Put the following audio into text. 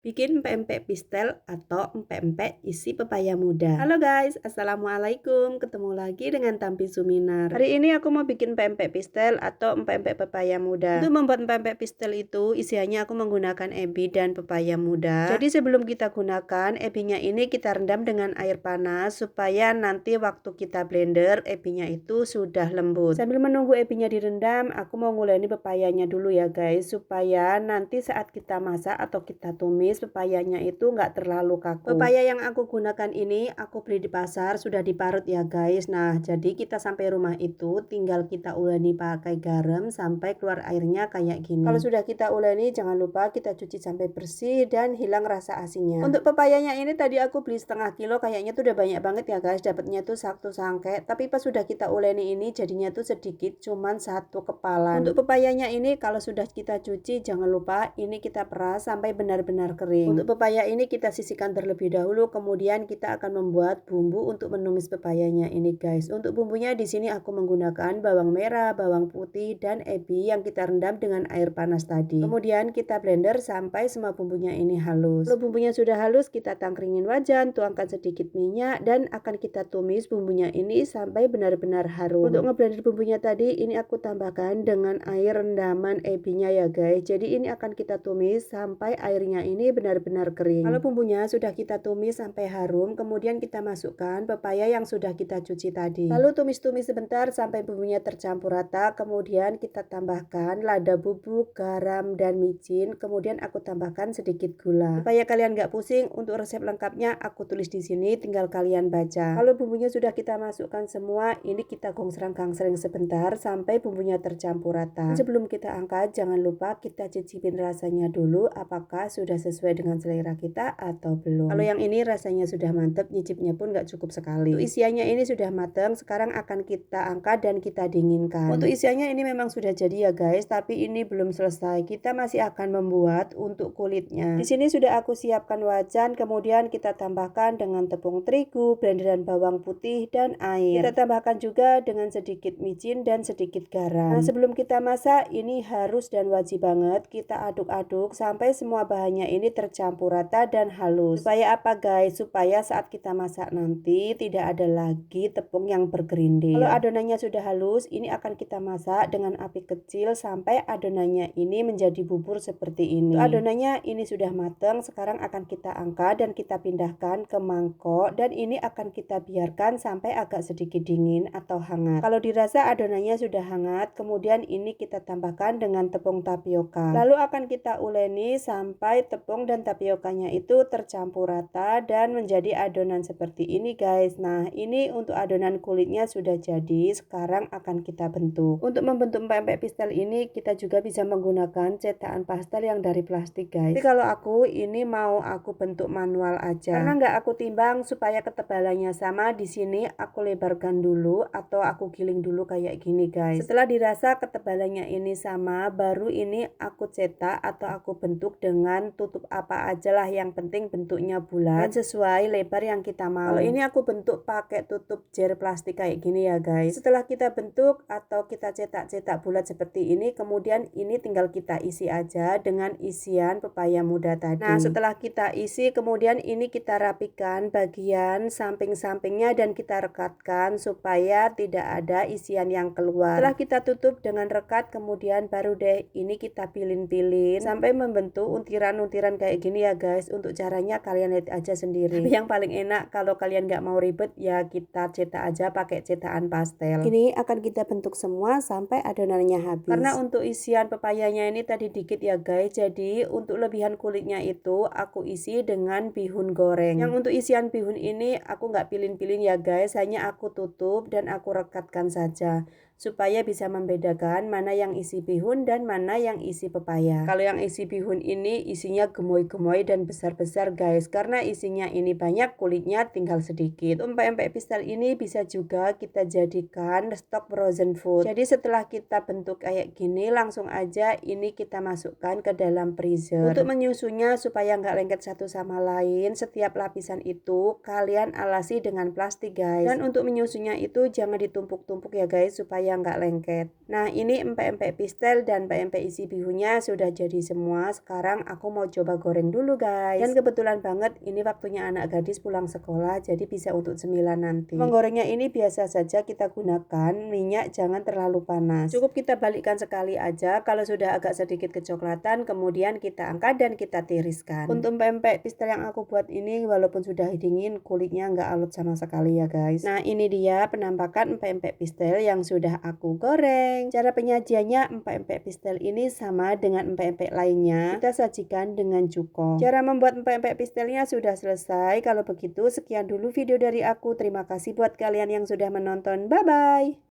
Bikin pempek pistel atau empek-empek isi pepaya muda. Halo guys, assalamualaikum. Ketemu lagi dengan Tampi Suminar. Hari ini aku mau bikin pempek pistel atau empek-empek pepaya muda. Untuk membuat pempek pistel itu isiannya aku menggunakan ebi dan pepaya muda. Jadi sebelum kita gunakan ebinya ini kita rendam dengan air panas supaya nanti waktu kita blender ebinya itu sudah lembut. Sambil menunggu ebinya direndam, aku mau nguleni pepayanya dulu ya guys, supaya nanti saat kita masak atau kita tumis pepayanya itu nggak terlalu kaku. Pepaya yang aku gunakan ini aku beli di pasar, sudah diparut ya guys. Nah, jadi kita sampai rumah itu tinggal kita uleni pakai garam sampai keluar airnya kayak gini. Kalau sudah kita uleni jangan lupa kita cuci sampai bersih dan hilang rasa asinnya. Untuk pepayanya ini tadi aku beli setengah kilo, kayaknya tuh udah banyak banget ya guys, dapatnya tuh satu sangke. Tapi pas sudah kita uleni ini jadinya tuh sedikit, cuman satu kepalan. Untuk pepayanya ini kalau sudah kita cuci jangan lupa ini kita peras sampai benar-benar kering. Untuk pepaya ini kita sisihkan terlebih dahulu, kemudian kita akan membuat bumbu untuk menumis pepayanya ini guys. Untuk bumbunya di sini aku menggunakan bawang merah, bawang putih dan ebi yang kita rendam dengan air panas tadi. Kemudian kita blender sampai semua bumbunya ini halus. Kalau bumbunya sudah halus kita tangkringin wajan, tuangkan sedikit minyak dan akan kita tumis bumbunya ini sampai benar-benar harum. Untuk ngeblender bumbunya tadi ini aku tambahkan dengan air rendaman ebinya ya guys. Jadi ini akan kita tumis sampai airnya ini benar-benar kering. Kalau bumbunya sudah kita tumis sampai harum, kemudian kita masukkan pepaya yang sudah kita cuci tadi. Lalu tumis-tumis sebentar sampai bumbunya tercampur rata, kemudian kita tambahkan lada bubuk, garam dan micin, kemudian aku tambahkan sedikit gula. Supaya kalian nggak pusing, untuk resep lengkapnya aku tulis di sini, tinggal kalian baca. Kalau bumbunya sudah kita masukkan semua, ini kita gongsrang-gangsreng sebentar sampai bumbunya tercampur rata. Sebelum kita angkat, jangan lupa kita cicipin rasanya dulu apakah sudah sesuai dengan selera kita atau belum. Kalau yang ini rasanya sudah mantep, nyicipnya pun nggak cukup sekali. Untuk isiannya ini sudah mateng, sekarang akan kita angkat dan kita dinginkan. Untuk isiannya ini memang sudah jadi ya guys, tapi ini belum selesai. Kita masih akan membuat untuk kulitnya. Di sini sudah aku siapkan wajan, kemudian kita tambahkan dengan tepung terigu, blenderan bawang putih dan air. Kita tambahkan juga dengan sedikit micin dan sedikit garam. Nah, sebelum kita masak ini harus dan wajib banget kita aduk-aduk sampai semua bahannya ini tercampur rata dan halus. Supaya apa guys? Supaya saat kita masak nanti tidak ada lagi tepung yang bergerindil. Kalau adonannya sudah halus, ini akan kita masak dengan api kecil sampai adonannya ini menjadi bubur seperti ini. Adonannya ini sudah matang, sekarang akan kita angkat dan kita pindahkan ke mangkok dan ini akan kita biarkan sampai agak sedikit dingin atau hangat. Kalau dirasa adonannya sudah hangat, kemudian ini kita tambahkan dengan tepung tapioka. Lalu akan kita uleni sampai tepung dan tapiokanya itu tercampur rata dan menjadi adonan seperti ini guys. Nah, ini untuk adonan kulitnya sudah jadi, sekarang akan kita bentuk. Untuk membentuk pempek pistel ini kita juga bisa menggunakan cetakan pastel yang dari plastik guys. Tapi kalau aku ini mau aku bentuk manual aja. Karena nggak aku timbang supaya ketebalannya sama, di sini aku lebarkan dulu atau aku giling dulu kayak gini guys. Setelah dirasa ketebalannya ini sama, baru ini aku cetak atau aku bentuk dengan tutup apa aja lah, yang penting bentuknya bulat dan sesuai lebar yang kita mau. Kalau ini aku bentuk pakai tutup jar plastik kayak gini ya guys. Setelah kita bentuk atau kita cetak-cetak bulat seperti ini, kemudian ini tinggal kita isi aja dengan isian pepaya muda tadi. Nah, setelah kita isi, kemudian ini kita rapikan bagian samping-sampingnya dan kita rekatkan supaya tidak ada isian yang keluar. Setelah kita tutup dengan rekat, kemudian baru deh ini kita pilin-pilin sampai membentuk untiran-untiran kayak gini ya guys. Untuk caranya kalian lihat aja sendiri. Tapi yang paling enak kalau kalian nggak mau ribet ya kita cetak aja pakai cetakan pastel. Ini akan kita bentuk semua sampai adonannya habis. Karena untuk isian pepayanya ini tadi dikit ya guys, jadi untuk lebihan kulitnya itu aku isi dengan bihun goreng. Yang untuk isian bihun ini aku nggak pilin-pilin ya guys, hanya aku tutup dan aku rekatkan saja supaya bisa membedakan mana yang isi bihun dan mana yang isi pepaya. Kalau yang isi bihun ini isinya gemoy-gemoy dan besar-besar guys, karena isinya ini banyak, kulitnya tinggal sedikit. Pempek pistel ini bisa juga kita jadikan stok frozen food. Jadi setelah kita bentuk kayak gini, langsung aja ini kita masukkan ke dalam freezer. Untuk menyusunnya supaya nggak lengket satu sama lain, setiap lapisan itu kalian alasi dengan plastik guys. Dan untuk menyusunnya itu jangan ditumpuk-tumpuk ya guys, supaya supaya nggak lengket. Nah, ini empek-empek pistel dan empek-empek isi bihunnya sudah jadi semua. Sekarang aku mau coba goreng dulu guys. Dan kebetulan banget ini waktunya anak gadis pulang sekolah, jadi bisa untuk cemilan nanti. Menggorengnya ini biasa saja kita gunakan, minyak jangan terlalu panas. Cukup kita balikkan sekali aja, kalau sudah agak sedikit kecoklatan kemudian kita angkat dan kita tiriskan. Untuk empek-empek pistel yang aku buat ini walaupun sudah dingin kulitnya nggak alot sama sekali ya guys. Nah, ini dia penampakan empek-empek pistel yang sudah aku goreng. Cara penyajiannya empek-empek pistel ini sama dengan empek-empek lainnya. Kita sajikan dengan cuko. Cara membuat empek-empek pistelnya sudah selesai. Kalau begitu sekian dulu video dari aku. Terima kasih buat kalian yang sudah menonton. Bye bye.